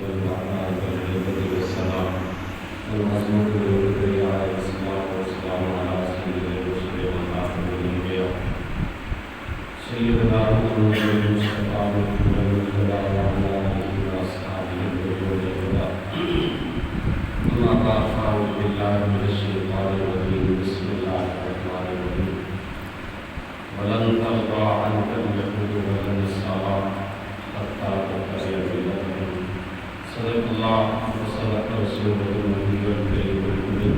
والمعاد والهيبة والسلام والعظمة والكبرياء والصلاة والسلام على سيد الرسل وخاتم الأنبياء سيدنا محمد المصطفى محمد المهتدى وعلى آله وأصحابه الغر الهدى أما بعد فأعوذ بالله من الشيطان الرجيم بسم الله الرحمن الرحيم ولن ترضى عنك اليهود ولا النصارى حتى تتبع ملتهم صدق الله وصدق رسوله النبي الكريم الأمين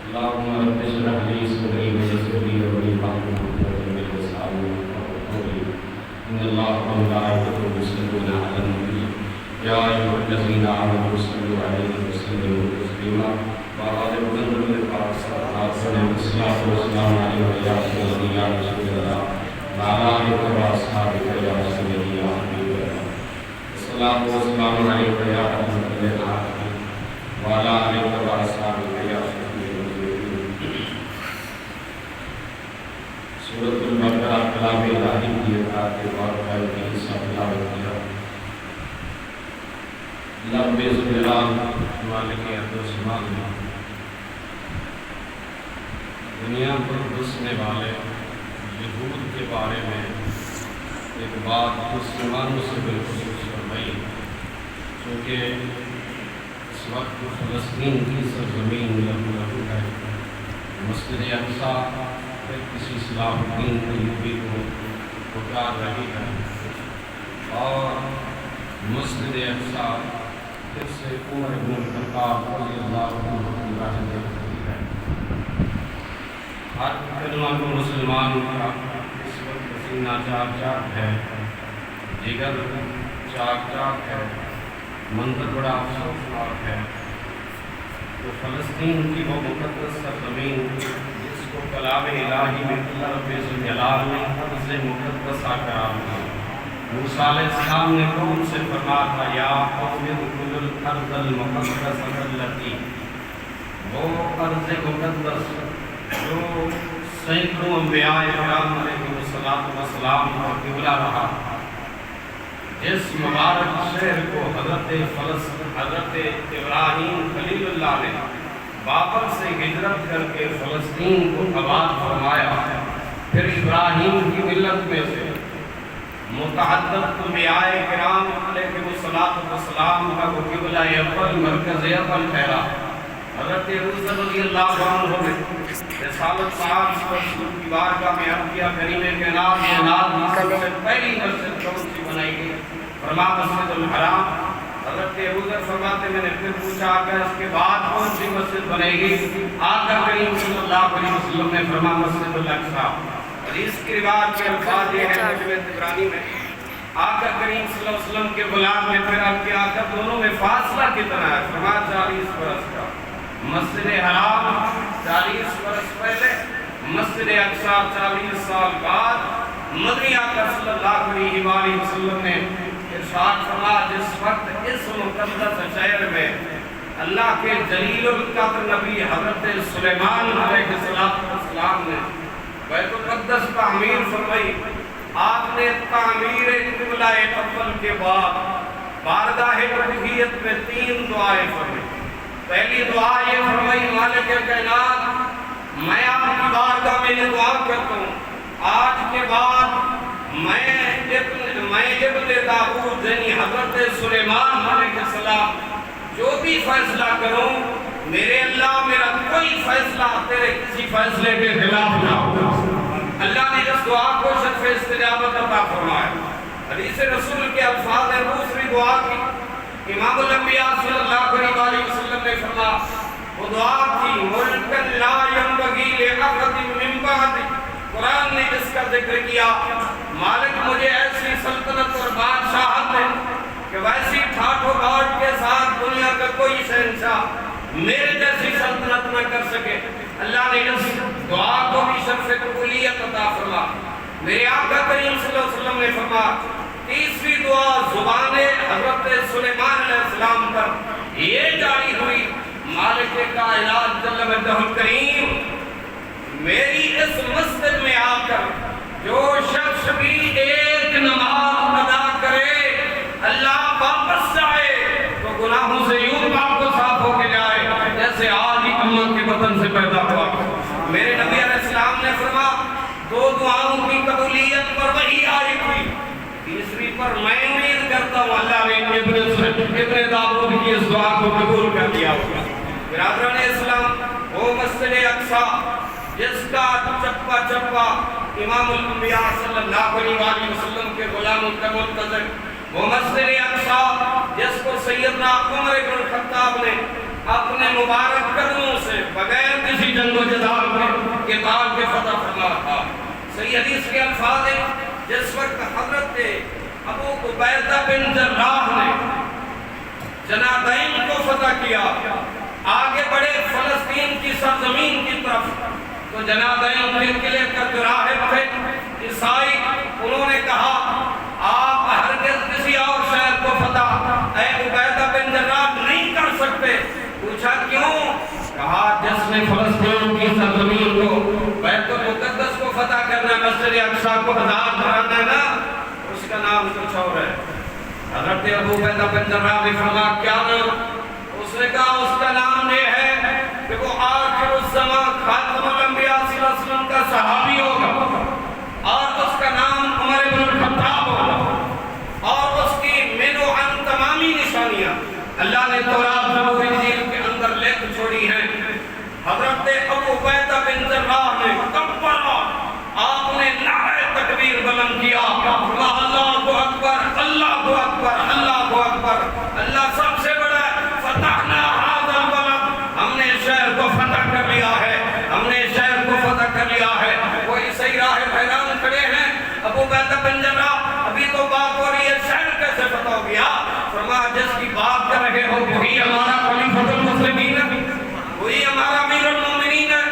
اللهم رب اشرح لي صدري ويسر لي أمري واحلل عقدة من لساني يفقهوا قولي إن الله وملائكته يصلون على النبي يا أيها الذين آمنوا صلوا عليه وسلموا تسليما وآل محمد الصلاة والسلام عليك يا سيدي يا رسول الله وعلى آلك وأصحابك يا سيدي يا حبيب الله الصلاة والسلام عليك يا رحمة للعالمين وعلى آلك وأصحابك يا سيدي سورة البقرہ کلام الہی کی آیات مبارکہ کا حصہ تلاوت کیا رب ذوالجلال مالک ارض و سماء دنیا پر بسنے والے یہود کے بارے میں ایک بات مسلمانوں سے بالخصوص فرمائی چونکہ اس وقت فلسطین کی سرزمین لہو لہو ہے مسجد اقصی کسی صلاح الدین ایوبی کو پکار رہی ہے اور مسجد اقصی پھر سے عمر بن الخطاب رضی اللہ عنہ کی راہ میں ہوتی ہے ہر کلمہ کو مسلمان کا اس وقت پسینہ چاک چاک ہے جگر چاک چاک ہے منظر بڑا افسوسناک ہے تو فلسطین کی وہ مقدس سرزمین جس کو کلام الہی میں اللہ رب ذوالجلال نے ارض مقدسہ قرار دیا موسیٰ علیہ السلام نے قوم سے فرمایا تھا یا قوم ادخلوا الارض المقدسۃ التي وہ ارض مقدس جو سینکڑوں انبیاء کرام علیہ السلام کا قبلہ رہا جس مبارک شہر کو حضرت ابراہیم خلیل اللہ نے بابل سے ہجرت کر کے فلسطین کو آباد فرمایا پھر ابراہیم کی ملت میں سے متعدد انبیاء کرام علیہ السلام کا وہ قبلہ اول مرکز اول ٹھہرا حضرت یوسف رضی اللہ عنہ نے رسالت صاحب رسول کی بارگاہ میں عرض کیا کریم کائنات سے پہلی مسجد کون سی بنائی گئی فرمایا مسجد الحرام حضرت ابوذر فرماتے میں نے پھر پوچھا کہ اس کے بعد کون سی مسجد بنے گی آقا کریم صلی اللہ علیہ وسلم نے فرمایا مسجد الاقصی حدیث کی روایت کے الفاظ یہ ہے ترجمہ طبرانی میں آقا کریم صلی اللہ علیہ وسلم کے غلام نے پھر آپ کے آقا دونوں میں فاصلہ کتنا ہے فرمایا 40 برس کا مسجد حرام 40 برس پہلے مسجد اقصی 40 سال بعد مدنی آقا صلی اللہ علیہ وسلم نے ارشاد فرمایا جس وقت اس مقدس شہر میں اللہ کے جلیل القدر نبی حضرت سلیمان علیہ السلام نے بیت المقدس تعمیر فرمائی آپ نے تعمیر قبلہ اول کے بعد بارگاہ الوہیت میں 3 دعائیں فرمائی پہلی دعا یہ فرمائی مالک کائنات میں آپ کی بارگاہ میں یہ دعا کرتا ہوں آج کے بعد میں ابن داؤد یعنی حضرت سلیمان علیہ السلام جو بھی فیصلہ کروں میرے اللہ میرا کوئی فیصلہ تیرے کسی فیصلے کے خلاف نہ ہوگا اللہ نے اس دعا کو شرف استجابت عطا فرمایا حدیث رسول کے الفاظ ہیں دوسری دعا کی امام الانبیاء صلی اللہ علیہ وسلم نے فرمایا وہ دعا تھی ملکن لا ینبغی لأحد من بعدی قرآن نے اس کا ذکر کیا مالک مجھے ایسی سلطنت اور بادشاہت ہے کہ ویسی ٹھاٹ و باٹ کے ساتھ دنیا کا کوئی شہنشاہ میرے جیسی سلطنت نہ کر سکے اللہ نے اس دعا کو بھی شرف قبولیت عطا فرمایا میرے آقا کریم صلی اللہ علیہ وسلم نے فرمایا تیسری دعا زبان حضرت سلیمان علیہ السلام پر یہ جاری ہوئی مالک کائنات جل مجدہ الکریم میری اس مسجد میں آ کر جو شخص بھی ایک نماز ادا کرے اللہ آپ واپس جائے تو گناہوں سے یوں آپ کو صاف ہو کے جائے جیسے آج ہی اماں کے بطن سے پیدا ہوا۔ میرے نبی علیہ السلام نے فرمایا 2 دعاؤں کی قبولیت پر وہی آئی تھی، تیسری پر میں امید کرتا ہوں اللہ نے ابن داؤد کی اس دعا کو قبول کر لیا ہوگا۔ برادران اسلام، وہ مسجد اقصی جس کا چپا چپا امام الانبیاء صلی اللہ علیہ وسلم کے غلاموں کا منتظر، وہ مسجد اقصی جس کو سیدنا عمر بن الخطاب نے اپنے مبارک قدموں سے بغیر کسی جنگ و جدال کے قتال کے فتح فرمایا تھا۔ صحیح حدیث کے الفاظ ہیں جس وقت حضرت ابو عبیدہ بن جراح نے جنادین کو فتح کیا، آگے بڑھے فلسطین کی سرزمین کی طرف، تو جنادین کے قلعے کا جو راہب تھے عیسائی، انہوں نے کہا آپ ہرگز کسی اور شہر کو فتح اے عبیدہ بن جراح نہیں کر سکتے۔ پوچھا کیوں؟ کہا جس نے فلسطین کی سرزمین کو، بیت المقدس کو فتح کرنا، مسجد اقصی کو آزاد کرانا ہے نا، اس کا نام کچھ اور ہے۔ حضرت ابو عبیدہ بن جراح نے فرمایا کیا نام؟ اس نے کہا اس کا نام یہ ہے کہ وہ آخر الزمان خاتم الانبیاء صلی اللہ علیہ وسلم کا صحابی ہوگا، اور اس کا نام عمر بن الخطاب ہوگا، اور اس کی من و عن تمامی نشانیاں اللہ نے تورات زبور انجیل کے اندر لکھ چھوڑی ہیں۔ حضرت ابو عبیدہ بن جراح نے کبرا، آپ نے نعرہ تکبیر بلند کیا، اللہ اکبر، اللہ اکبر، اللہ اکبر، اللہ سب سے بڑا ہے، فتحنا ھذا البلد، ہم نے شہر کو فتح کر لیا ہے، ہم نے شہر کو فتح کر لیا ہے۔ وہ عیسائی راہب حیران کھڑے ہیں، ابو عبیدہ بن جراح ابھی تو بات ہو رہی ہے شہر کیسے فتح ہو گیا؟ فرمایا جس کی بات کر رہے ہو وہی ہمارا خلیفۃ المسلمین ہے، وہی ہمارا امیر المومنین ہے۔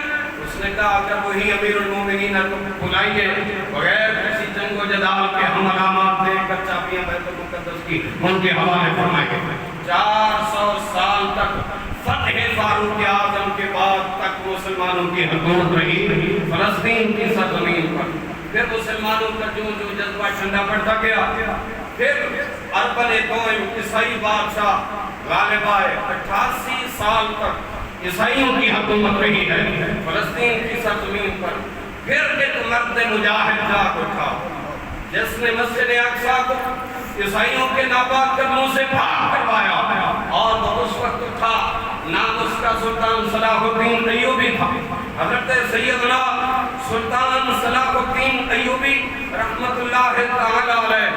اس نے کہا اگر وہی امیر المومنین ہے تو بلائیے، بغیر کسی جنگ و جدال کے ہم علامات دے کر چابیاں بیت المقدس کی ان کے حوالے فرمائیں گے۔ 400 سال تک فتح فاروق اعظم کے بعد تک مسلمانوں کی حکومت رہی فلسطین کی سرزمین پر۔ پھر مسلمانوں کا جو جذبہ ٹھنڈا پڑتا گیا، پھر اربن دوئم عیسائی بادشاہ غالب آئے، 88 سال تک عیسائیوں کی حکومت رہی ہے فلسطین کی سرزمین پر۔ پھر ایک مرد مجاہد جاگ اٹھا جس نے مسجد اقصی کو عیسائیوں کے ناپاک قدموں سے پاک کروایا، اور وہ اس وقت اٹھا، نام اس کا سلطان صلاح الدین ایوبی تھا۔ حضرت سیدنا سلطان صلاح الدین ایوبی رحمت اللہ تعالی علیہ،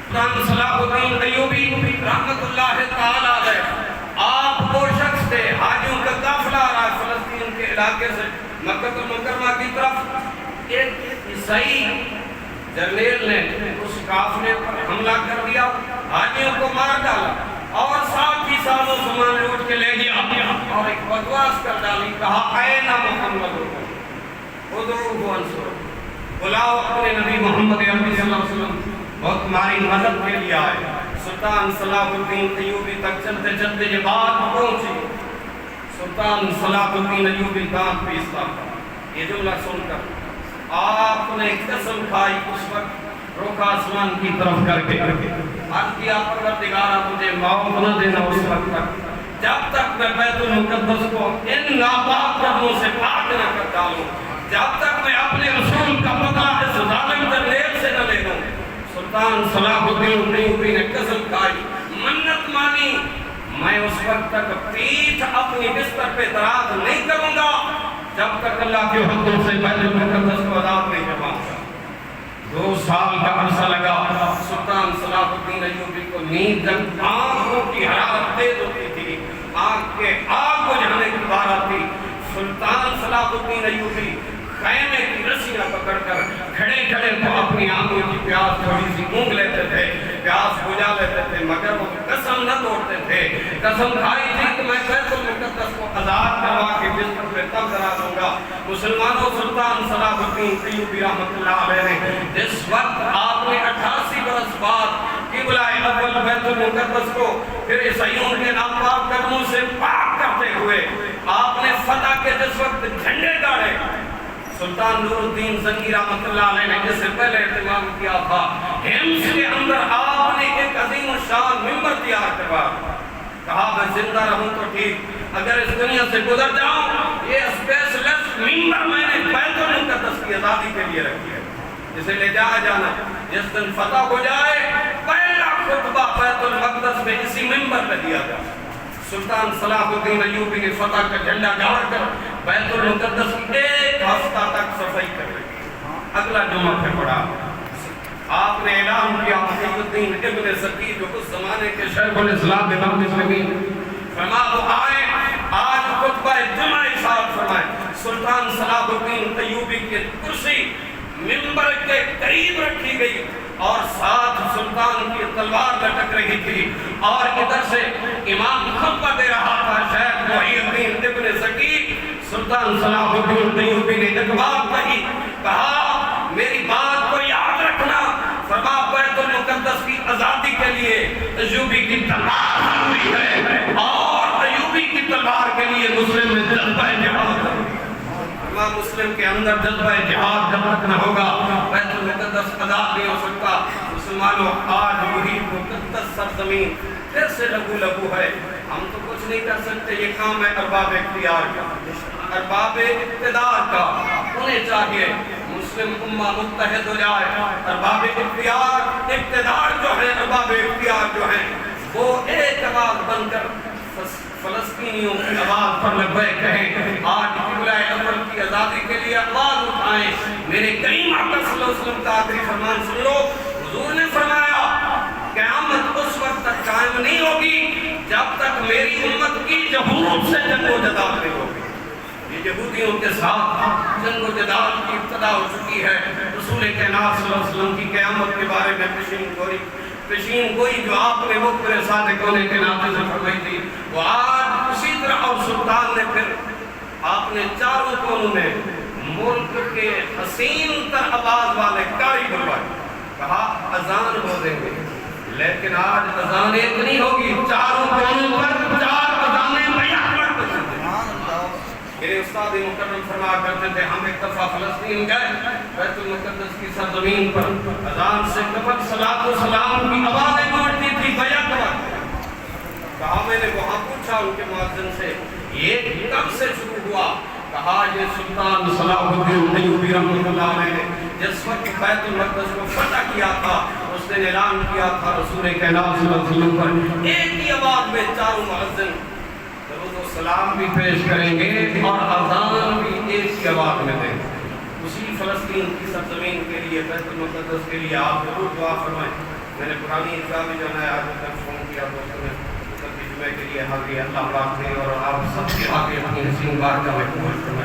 سلطان صلاح الدین ایوبی رحمت اللہ تعالی علیہ، آپ وہ شخص تھے، حاجیوں کا قافلہ آ رہا ہے فلسطین کے علاقے سے مکہ المکرمہ کی طرف، ایک عیسائی جرنیل نے اس قافلے پر حملہ کر دیا، حاجیوں کو مار ڈالا، اور ساتھ ہی سازو سامان لوٹ کے لے گیا، اور ایک بدواس کر ڈالی، کہا این محمد ادعوہ انصر، بلاؤ اپنے نبی محمد عربی صلی اللہ علیہ وسلم، وہ تمہاری مدد کے لیے آئے۔ سلطان صلاح الدین ایوبی تک چلتے چلتے یہ بات پہنچی، سلطان صلاح الدین ایوبی دانت پیستا تھا، یہ جملہ سن کر آپ نے قسم کھائی، اس وقت رخ آسمان کی طرف کر کے عرض کیا پروردگارا مجھے موت نہ دینا اس وقت تک جب تک میں بیت المقدس کو ان ناپاک قدموں سے پاک نہ کر ڈالوں، جب تک میں اپنے رسول کا بدلہ اس ظالم جرنیل سے نہ لے دوں۔ سلطان صلاح الدین ایوبی نے قسم کھائی، منت مانی، میں اس وقت تک پیٹھ اپنی بستر پہ دراز نہیں کروں گا جب تک اللہ کے حکم سے بیت المقدس کو آزاد نہیں کرواؤں گا۔ 2 سال کا عرصہ لگا، سلطان صلاح الدین ایوبی کو نیند جب آنکھوں کی حرارت تیز ہوتی تھی، آنکھ کے آگ بجھانے کی بار آتی، سلطان صلاح الدین ایوبی خیمے کی رسیاں پکڑ کر کھڑے کھڑے تو اپنی آنکھوں کی پیاس تھوڑی سی اونگ لیتے تھے، پیاس بجھا لیتے تھے، مگر وہ قسم نہ توڑتے تھے، قسم کھائی تھی کہ میں بیت المقدس کو آزاد کروا کے بستر پہ تب کرا دوں گا۔ مسلمانوں، سلطان صلاح الدین ایوبی رحمۃ اللہ علیہ نے جس وقت آپ نے 88 برس بعد قبلہ اول بیت المقدس کو پھر عیسائیوں کے ناپاک قدموں سے پاک کرتے ہوئے آپ نے فتح کے جس وقت جھنڈے گاڑے، سلطان نور الدین زنگی رحمۃ اللہ علیہ نے اس سے پہلے اہتمام کیا تھا، ہمس کے اندر آپ نے ایک عظیم الشان ممبر تیار کروا، کہا میں زندہ رہوں تو ٹھیک، اگر اس دنیا سے گزر جاؤں یہ اسپیشلسٹ ممبر میں نے بیت المقدس کی آزادی کے لیے رکھی ہے، جسے لے جایا جانا، جس دن فتح ہو جائے پہلا خطبہ بیت المقدس میں اسی ممبر پہ دیا جائے۔ سلطان صلاح الدین ایوبی نے فتح کا جھنڈا گاڑ کر بیت المقدس کی ایک ہفتہ تک صفائی کر رہی، اگلا جمعہ پہ پڑا، آپ نے اعلان کیا محی الدین ابن سقی جو اس زمانے کے شیخ الاسلام امام مسلمین فرما وہ آئے، آج خطبہ جمعہ صاحب فرمائے، سلطان صلاح الدین ایوبی کی کرسی ممبر کے قریب رکھی گئی اور ساتھ سلطان کی تلوار لٹک رہی تھی، اور ادھر سے امام خطبہ دے رہا تھا شیخ محی الدین ابن سقی۔ سلطان صلاح الدین ایوبی نے ایک بات کہی، کہا میری بات کو یاد رکھنا، فرما بیت المقدس کی آزادی کے لیے ایوبی کی تلوار ضروری ہے، اور ایوبی کی تلوار کے لیے مسلم میں جذبہ جہاد ضروری ہے۔ مسلم کے اندر جذبہ جہاد جب تک نہ ہوگا بیت المقدس آزاد نہیں ہو سکتا۔ مسلمانوں آج وہی مقدس سرزمین پھر سے لگو لگو ہے، ہم تو کچھ نہیں کر سکتے، یہ کام ہے ارباب اختیار کا، ارباب اقتدار کا، انہیں چاہیے مسلم امہ متحد ہو جائے، ارباب اختیار اقتدار جو ہیں، ارباب اختیار جو ہیں وہ ایک آواز بن کر فلسطینیوں کی آواز پر لبیک کہیں، آج قبلہ اول کی آزادی کے لیے آواز اٹھائیں۔ میرے کریم آقا صلی اللہ علیہ وسلم کا آخری فرمان سن لو، حضور نے فرمایا قیامت اس وقت تک قائم نہیں ہوگی جب تک میری امت کی یہود سے جنگ و جدال نہیں ہوگی۔ یہ یہودیوں کے ساتھ جنگ و جدال کی ابتدا ہو چکی ہے۔ رسول کائنات صلی اللہ علیہ وسلم کی قیامت کے بارے میں پیشین گوئی جو آپ نے مخبر صادق ہونے کے ناطے سے فرمائی تھی، وہ آج اسی طرح، اور سلطان نے پھر آپ نے چاروں کونوں میں ملک کے حسین تر آواز والے کاری بلوائے، کہا اذان ہو دیں گے، لیکن آج اذان ایک نہیں ہوگی، چاروں کونوں پر چار اذانیں بیان کرتے ہیں۔ میرے استاد مکرم فرما کرتے تھے، ہم ایک دفعہ فلسطین گئے، بیت المقدس کی سرزمین پر اذان سے قبل صلاۃ و سلام کی آوازیں گونجتی تھی، بیان کرتے کہا میں نے وہاں پوچھا ان کے مؤذن سے یہ کب سے شروع ہوا؟ کہا یہ سلطان صلاح الدین ایوبی رحمۃ اللہ علیہ نے جس وقت بیت المقدس کو فتح کیا تھا اس نے اعلان کیا تھا رسول کائنات صلی اللہ علیہ وسلم پر ایک ہی آواز میں چاروں مؤذن درود و سلام بھی پیش کریں گے اور اذان بھی ایک ہی آواز میں دیں گے۔ اسی فلسطین کی سرزمین کے لیے، بیت المقدس کے لیے آپ ضرور دعا فرمائیں۔ میں نے پرانی عیدگاہ میں جو ہے آج تک فون کیا دوستوں نے کے لیے حاضری اللہ پاک نے اور آپ سب کے آگے اپنی حسین بارگاہ میں قبول فرمائے۔